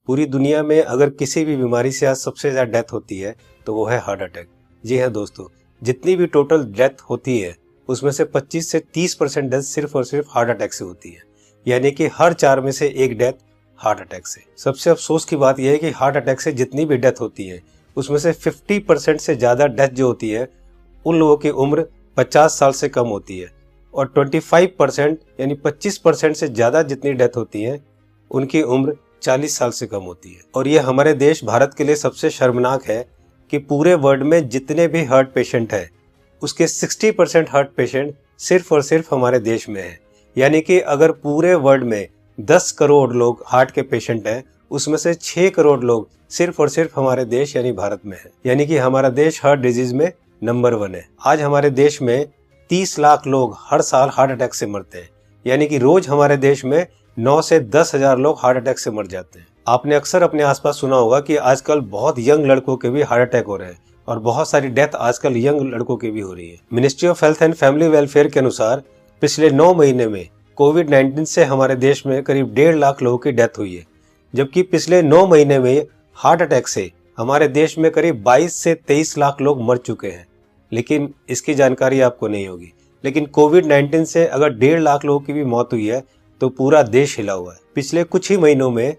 पूरी दुनिया में अगर किसी भी बीमारी से आज सबसे ज्यादा डेथ होती है तो वो है हार्ट अटैक। जी हाँ दोस्तों, जितनी भी टोटल डेथ होती है उसमें से 25 से 30% डेथ सिर्फ और सिर्फ हार्ट अटैक से होती है, यानी कि हर 4 में से एक डेथ हार्ट अटैक से। सबसे अफसोस की बात यह है कि हार्ट अटैक से जितनी भी डेथ होती है उसमें से 50% से ज्यादा डेथ जो होती है उन लोगों की उम्र 50 साल से कम होती है, और 25% यानी 25% से ज्यादा जितनी डेथ होती है उनकी उम्र 40 साल से कम होती है। और ये हमारे देश भारत के लिए सबसे शर्मनाक है कि पूरे वर्ल्ड में जितने भी हार्ट पेशेंट हैं उसके 60% हार्ट पेशेंट सिर्फ और सिर्फ हमारे देश में है। यानी कि अगर पूरे वर्ल्ड में 10 करोड़ लोग हार्ट के पेशेंट हैं उसमें से 6 करोड़ लोग सिर्फ और सिर्फ हमारे देश यानी भारत में है। यानी कि हमारा देश हार्ट डिजीज में नंबर 1 है। आज हमारे देश में 30 लाख लोग हर साल हार्ट अटैक से मरते हैं, यानी कि रोज हमारे देश में 9 से 10 हजार लोग हार्ट अटैक से मर जाते हैं। आपने अक्सर अपने आसपास सुना होगा कि आजकल बहुत यंग लड़कों के भी हार्ट अटैक हो रहे हैं और बहुत सारी डेथ आजकल यंग लड़कों की भी हो रही है। Ministry of health and family welfare के अनुसार पिछले 9 महीने में कोविड-19 से हमारे देश में करीब 1.5 लाख लोगों की डेथ हुई है, जबकि पिछले 9 महीने में हार्ट अटैक से हमारे देश में करीब 22 से 23 लाख लोग मर चुके हैं। लेकिन इसकी जानकारी आपको नहीं होगी, लेकिन कोविड-19 से अगर 1.5 लाख लोगों की भी मौत हुई है तो पूरा देश हिला हुआ है। पिछले कुछ ही महीनों में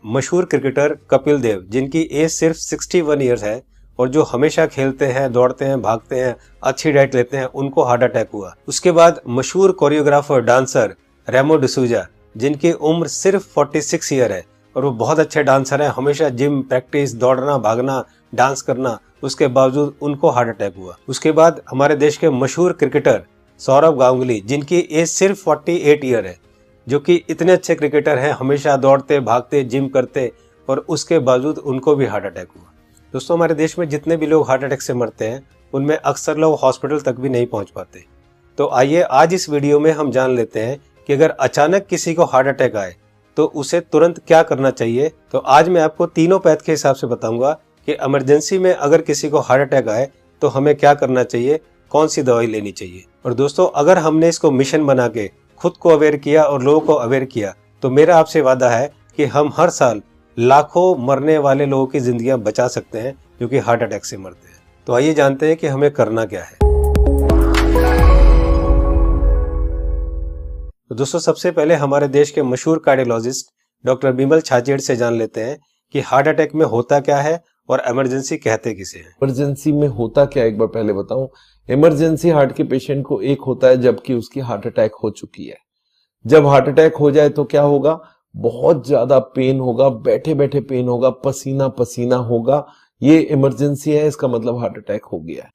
मशहूर क्रिकेटर कपिल देव, जिनकी एज सिर्फ 61 ईयर्स है और जो हमेशा खेलते हैं, दौड़ते हैं, भागते हैं, अच्छी डाइट लेते हैं, उनको हार्ट अटैक हुआ। उसके बाद मशहूर कोरियोग्राफर डांसर रेमो डिसूजा, जिनकी उम्र सिर्फ 46 ईयर है और वो बहुत अच्छे डांसर हैं, हमेशा जिम, प्रैक्टिस, दौड़ना, भागना, डांस करना, उसके बावजूद उनको हार्ट अटैक हुआ। उसके बाद हमारे देश के मशहूर क्रिकेटर सौरव गांगुली, जिनकी एज सिर्फ 48 ईयर है, जो कि इतने अच्छे क्रिकेटर हैं, हमेशा दौड़ते, भागते, जिम करते, और उसके बावजूद उनको भी हार्ट अटैक हुआ। दोस्तों, हमारे देश में जितने भी लोग हार्ट अटैक से मरते हैं उनमें अक्सर लोग हॉस्पिटल तक भी नहीं पहुंच पाते। तो आइए आज इस वीडियो में हम जान लेते हैं कि अगर अचानक किसी को हार्ट अटैक आए तो उसे तुरंत क्या करना चाहिए। तो आज मैं आपको तीनों पैथ के हिसाब से बताऊंगा कि इमरजेंसी में अगर किसी को हार्ट अटैक आए तो हमें क्या करना चाहिए, कौन सी दवाई लेनी चाहिए। और दोस्तों, अगर हमने इसको मिशन बना के खुद को अवेयर किया और लोगों को अवेयर किया तो मेरा आपसे वादा है कि हम हर साल लाखों मरने वाले लोगों की जिंदगियां बचा सकते हैं जो कि हार्ट अटैक से मरते हैं। तो आइए जानते हैं कि हमें करना क्या है। तो दोस्तों, सबसे पहले हमारे देश के मशहूर कार्डियोलॉजिस्ट डॉक्टर बिमल छाजेड़ से जान लेते हैं कि हार्ट अटैक में होता क्या है और इमरजेंसी कहते किसे हैं। इमरजेंसी में होता क्या, एक बार पहले बताऊं। इमरजेंसी हार्ट के पेशेंट को एक होता है जबकि उसकी हार्ट अटैक हो चुकी है। जब हार्ट अटैक हो जाए तो क्या होगा, बहुत ज्यादा पेन होगा, बैठे बैठे पेन होगा, पसीना पसीना होगा। ये इमरजेंसी है, इसका मतलब हार्ट अटैक हो गया है।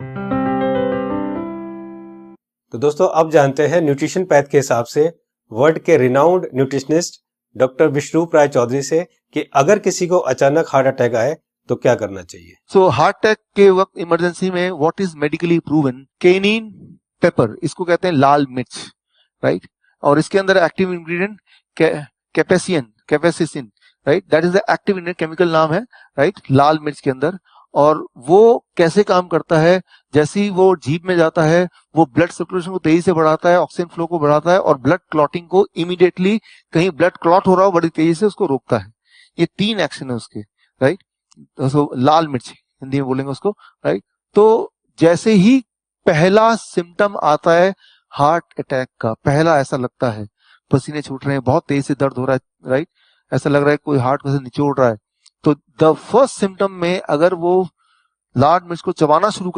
तो दोस्तों, अब जानते हैं न्यूट्रिशन पैथ के हिसाब से वर्ल्ड के रिनाउंड न्यूट्रिशनिस्ट डॉक्टर विश्वरूप राय चौधरी से कि अगर किसी को अचानक हार्ट अटैक आए तो क्या करना चाहिए। सो हार्ट अटैक के वक्त इमरजेंसी में what is medically proven, cayenne pepper, इसको कहते हैं लाल मिर्च, राइट। और इसके अंदर active ingredient capsaicin, right, that is the active ingredient, chemical नाम है, राइट, लाल मिर्च के अंदर। और वो कैसे काम करता है, जैसे ही वो जीभ में जाता है वो ब्लड सर्कुलेशन को तेजी से बढ़ाता है, ऑक्सीजन फ्लो को बढ़ाता है और ब्लड क्लॉटिंग को इमीडिएटली, कहीं ब्लड क्लॉट हो रहा हो बड़ी तेजी से, उसको रोकता है। ये 3 एक्शन है उसके, राइट। तो लाल मिर्च हिंदी में बोलेंगे उसको, राइट। तो जैसे ही पहला सिम्टम आता है हार्ट अटैक का, पहला ऐसा लगता है पसीने छूट रहे हैं, बहुत तेज से दर्द हो रहा है, राइट, ऐसा लग रहा है कोई हार्ट में से निचोड़ रहा है, तो द फर्स्ट सिम्टम में अगर वो लाल मिर्च को चबाना शुरू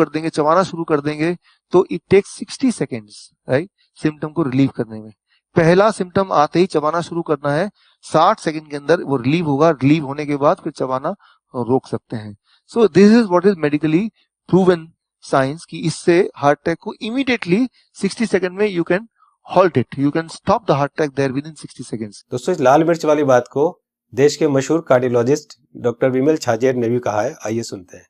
कर देंगे तो it takes 60 seconds, right, symptom को रिलीव करने में। पहला सिम्टम आते ही चबाना शुरू करना है, 60 सेकेंड के अंदर वो रिलीव होगा, रिलीव होने के बाद फिर चबाना रोक सकते हैं। So this is what is medically proven science कि इससे हार्ट अटैक को इमीडिएटली 60 सेकेंड में you can halt it, you can stop the heart attack there within 60 seconds. दोस्तों, इस लाल मिर्च वाली बात को देश के मशहूर कार्डियोलॉजिस्ट डॉक्टर बिमल छाजेड़ ने भी कहा है, आइए सुनते हैं।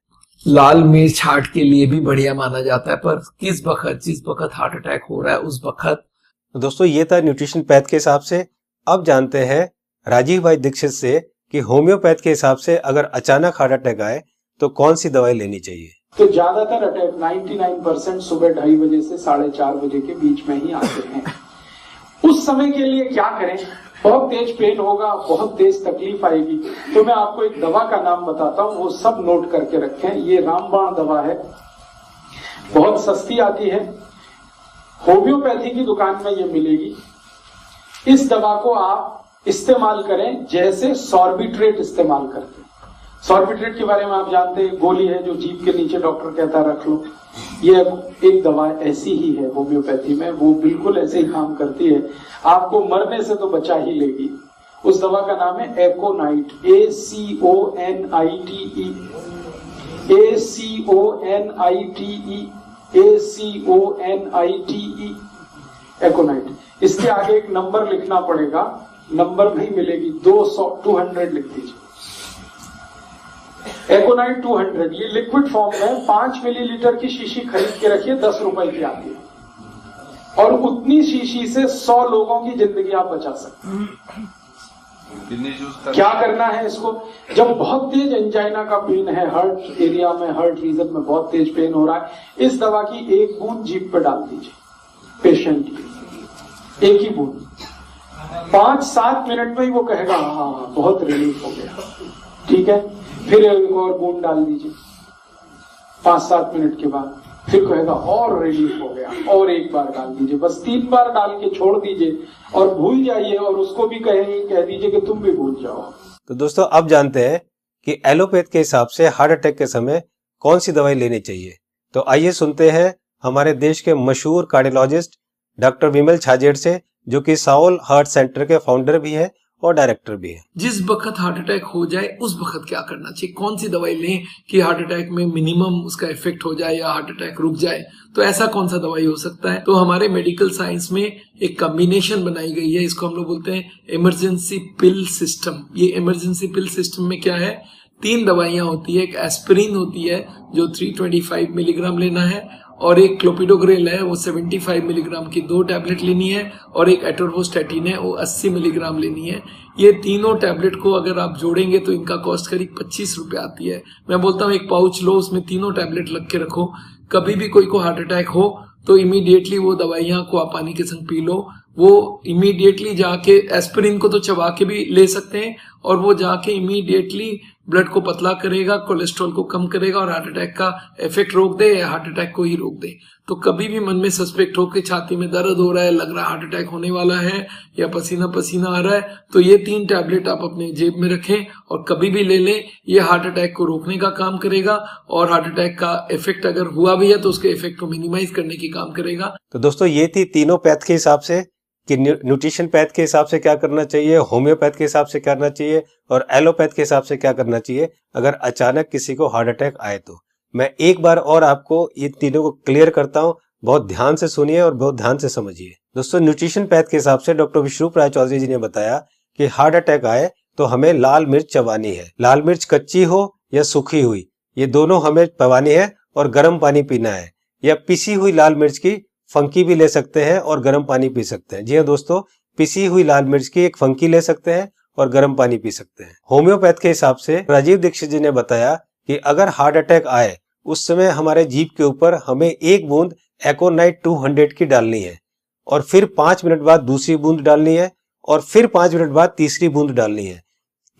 लाल मिर्च हार्ट के लिए भी बढ़िया माना जाता है, पर जिस वक्त हार्ट अटैक हो रहा है उस वक्त। दोस्तों, ये था न्यूट्रिशन पैथ के हिसाब से। अब जानते हैं राजीव भाई दीक्षित से कि होम्योपैथ के हिसाब से अगर अचानक हार्ट अटैक आए तो कौन सी दवाई लेनी चाहिए। तो ज्यादातर अटैक 99% सुबह 2:30 बजे से 4:30 बजे के बीच में ही आते हैं। उस समय के लिए क्या करें, बहुत तेज पेन होगा, बहुत तेज तकलीफ आएगी। तो मैं आपको एक दवा का नाम बताता हूँ, वो सब नोट करके रखें। ये रामबाण दवा है, बहुत सस्ती आती है, होम्योपैथी की दुकान में ये मिलेगी। इस दवा को आप इस्तेमाल करें जैसे सॉर्बिट्रेट इस्तेमाल करते हैं। सॉर्बिट्रेट के बारे में आप जानते हैं, गोली है जो जीभ के नीचे डॉक्टर कहता है रख लो। ये एक दवा ऐसी ही है होम्योपैथी में, वो बिल्कुल ऐसे ही काम करती है, आपको मरने से तो बचा ही लेगी। उस दवा का नाम है एकोनाइट, ACONITE, ACONITE, एकोनाइट। इसके आगे एक नंबर लिखना पड़ेगा, नंबर नहीं मिलेगी, 200 लिख दीजिए। एकोनाइट 200, ये लिक्विड फॉर्म में 5 मिलीलीटर की शीशी खरीद के रखिए, 10 रुपए की आती है, और उतनी शीशी से 100 लोगों की जिंदगी आप बचा सकते हैं। क्या करना है इसको? जब बहुत तेज एंजाइना का पेन है, हार्ट एरिया में, हार्ट रीजन में बहुत तेज पेन हो रहा है, इस दवा की एक बूंद जीभ पे डाल दीजिए पेशेंट की, एक ही बूंद। 5-7 मिनट में ही वो कहेगा हाँ बहुत रिलीफ हो गया, ठीक है। फिर एक और बूंद डाल दीजिए 5-7 मिनट के बाद, फिर कहेगा और रिलीफ हो गया, और एक बार डाल दीजिए। बस 3 बार डाल के छोड़ दीजिए और भूल जाइए, और उसको भी कह दीजिए कि तुम भी भूल जाओ। तो दोस्तों अब जानते हैं कि एलोपैथ के हिसाब से हार्ट अटैक के समय कौन सी दवाई लेनी चाहिए। तो आइए सुनते हैं हमारे देश के मशहूर कार्डियोलॉजिस्ट डॉक्टर विमल छाजेड़ से, जो कि साउल हार्ट सेंटर के फाउंडर भी है और डायरेक्टर भी है। जिस वक्त हार्ट अटैक हो जाए उस वक्त क्या करना चाहिए, कौन सी दवाई लें कि हार्ट अटैक में मिनिमम उसका इफेक्ट हो जाए या हार्ट अटैक रुक जाए, तो ऐसा कौन सा दवाई हो सकता है। तो हमारे मेडिकल साइंस में एक कॉम्बिनेशन बनाई गई है, इसको हम लोग बोलते हैं इमरजेंसी पिल सिस्टम। ये इमरजेंसी पिल सिस्टम में क्या है, 3 दवाइयां होती है। एक एस्पिरिन होती है जो 325 मिलीग्राम लेना है, और एक क्लोपिडोग्रेल है वो 75 मिलीग्राम की 2 टैबलेट लेनी है, और एक एटोर्वोस्टैटिन है वो 80 मिलीग्राम लेनी है। ये तीनों टैबलेट को अगर आप जोड़ेंगे तो इनका कॉस्ट करीब 25 रुपए आती है। मैं बोलता हूँ एक पाउच लो, उसमें तीनों टैबलेट लग के रखो, कभी भी कोई को हार्ट अटैक हो तो इमीडिएटली वो दवाइयां को आप पानी के संग पी लो। वो इमीडिएटली जाके एस्पिरिन को तो चबा के भी ले सकते हैं, और वो जाके इमीडिएटली ब्लड को पतला करेगा, कोलेस्ट्रॉल को कम करेगा, और हार्ट अटैक का इफेक्ट रोक दे या हार्ट अटैक को ही रोक दे। तो कभी भी मन में सस्पेक्ट हो कि छाती में दर्द हो रहा है, लग रहा है हार्ट अटैक होने वाला है, या पसीना पसीना आ रहा है, तो ये 3 टैबलेट आप अपने जेब में रखें और कभी भी ले लें। ये हार्ट अटैक को रोकने का काम करेगा, और हार्ट अटैक का इफेक्ट अगर हुआ भी है तो उसके इफेक्ट को मिनिमाइज करने की काम करेगा। तो दोस्तों ये थी तीनों पैथ के हिसाब से कि न्यूट्रिशन पैथ के हिसाब से क्या करना चाहिए, होम्योपैथ के हिसाब से क्या करना चाहिए, और एलोपैथ के हिसाब से क्या करना चाहिए अगर अचानक किसी को हार्ट अटैक आए। तो मैं एक बार और आपको ये तीनों को क्लियर करता हूँ, बहुत ध्यान से सुनिए और बहुत ध्यान से समझिए। दोस्तों न्यूट्रिशन पैथ के हिसाब से डॉक्टर विश्वरूप राय चौधरी जी ने बताया कि हार्ट अटैक आए तो हमें लाल मिर्च चबानी है। लाल मिर्च कच्ची हो या सूखी हुई, ये दोनों हमें चबानी है, और गर्म पानी पीना है। या पिसी हुई लाल मिर्च की फंकी भी ले सकते हैं और गर्म पानी पी सकते हैं। जी हाँ दोस्तों, पिसी हुई लाल मिर्च की एक फंकी ले सकते हैं और गर्म पानी पी सकते हैं। होम्योपैथ के हिसाब से राजीव दीक्षित जी ने बताया कि अगर हार्ट अटैक आए उस समय हमारे जीभ के ऊपर हमें 1 बूंद एकोनाइट 200 की डालनी है, और फिर 5 मिनट बाद दूसरी बूंद डालनी है, और फिर 5 मिनट बाद तीसरी बूंद डालनी है।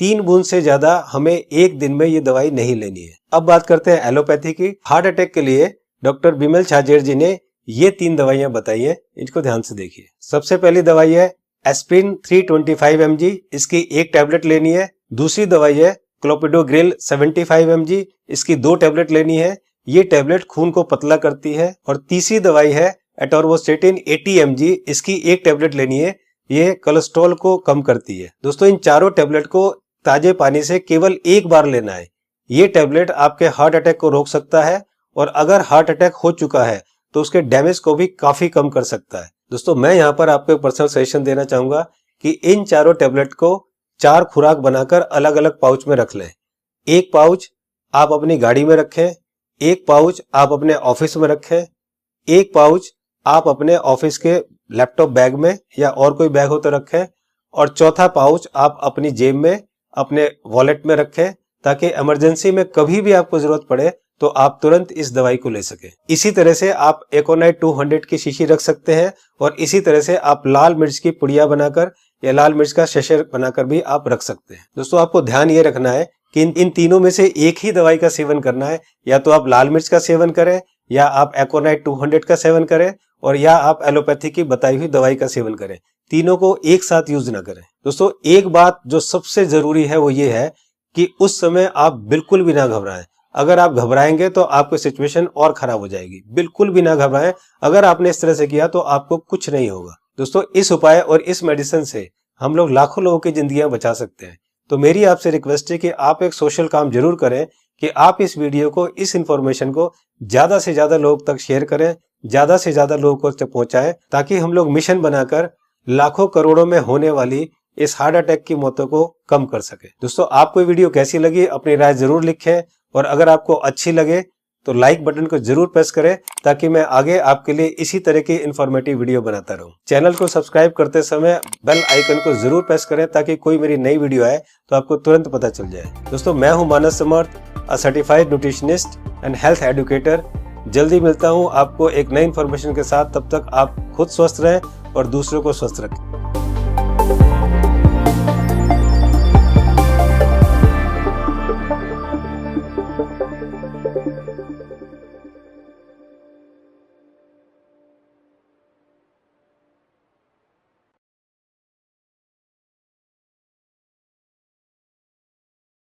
3 बूंद से ज्यादा हमें एक दिन में ये दवाई नहीं लेनी है। अब बात करते हैं एलोपैथी की। हार्ट अटैक के लिए डॉक्टर विमल छाजेड़ जी ने ये 3 दवाइयां बताई है, इनको ध्यान से देखिए। सबसे पहली दवाई है एस्पिरिन 325 mg, इसकी 1 टैबलेट लेनी है। दूसरी दवाई है क्लोपिडोग्रेल 75 mg, इसकी 2 टैबलेट लेनी है। ये टैबलेट खून को पतला करती है। और तीसरी दवाई है एटोर्वोस्टैटिन 80 mg, इसकी 1 टैबलेट लेनी है। ये कोलेस्ट्रॉल को कम करती है। दोस्तों इन चारों टैबलेट को ताजे पानी से केवल 1 बार लेना है। ये टैबलेट आपके हार्ट अटैक को रोक सकता है, और अगर हार्ट अटैक हो चुका है तो उसके डैमेज को भी काफी कम कर सकता है। दोस्तों मैं यहाँ पर आपको एक पर्सनल सजेशन देना चाहूंगा कि इन चारों टैबलेट को 4 खुराक बनाकर अलग अलग पाउच में रख लें। 1 पाउच आप अपनी गाड़ी में रखें, 1 पाउच आप अपने ऑफिस में रखें, 1 पाउच आप अपने ऑफिस के लैपटॉप बैग में या और कोई बैग हो तो रखें, और चौथा पाउच आप अपनी जेब में अपने वॉलेट में रखें, ताकि इमरजेंसी में कभी भी आपको जरूरत पड़े तो आप तुरंत इस दवाई को ले सकें। इसी तरह से आप एकोनाइट 200 की शीशी रख सकते हैं, और इसी तरह से आप लाल मिर्च की पुड़िया बनाकर या लाल मिर्च का शशे बनाकर भी आप रख सकते हैं। दोस्तों आपको ध्यान ये रखना है कि इन तीनों में से एक ही दवाई का सेवन करना है। या तो आप लाल मिर्च का सेवन करें, या आप एकोनाइट 200 का सेवन करें, और या आप एलोपैथी की बताई हुई दवाई का सेवन करें। तीनों को एक साथ यूज ना करें। दोस्तों एक बात जो सबसे जरूरी है वो ये है कि उस समय आप बिल्कुल भी ना घबराएं। अगर आप घबराएंगे तो आपकी सिचुएशन और खराब हो जाएगी। बिल्कुल भी ना घबराएं। अगर आपने इस तरह से किया तो आपको कुछ नहीं होगा। दोस्तों इस उपाय और इस मेडिसिन से हम लोग लाखों लोगों की जिंदगियां बचा सकते हैं। तो मेरी आपसे रिक्वेस्ट है कि आप एक सोशल काम जरूर करें कि आप इस वीडियो को, इस इंफॉर्मेशन को ज्यादा से ज्यादा लोग तक शेयर करें, ज्यादा से ज्यादा लोगों तक पहुंचाएं, ताकि हम लोग मिशन बनाकर लाखों करोड़ों में होने वाली इस हार्ट अटैक की मौतों को कम कर सके। दोस्तों आपको वीडियो कैसी लगी अपनी राय जरूर लिखें, और अगर आपको अच्छी लगे तो लाइक बटन को जरूर प्रेस करें, ताकि मैं आगे आपके लिए इसी तरह की इंफॉर्मेटिव वीडियो बनाता रहूं। चैनल को सब्सक्राइब करते समय बेल आइकन को जरूर प्रेस करें, ताकि कोई मेरी नई वीडियो आए तो आपको तुरंत पता चल जाए। दोस्तों मैं हूं Manas Samarth, a certified nutritionist and health educator. जल्दी मिलता हूं आपको एक नई इंफॉर्मेशन के साथ। तब तक आप खुद स्वस्थ रहें और दूसरों को स्वस्थ रखें।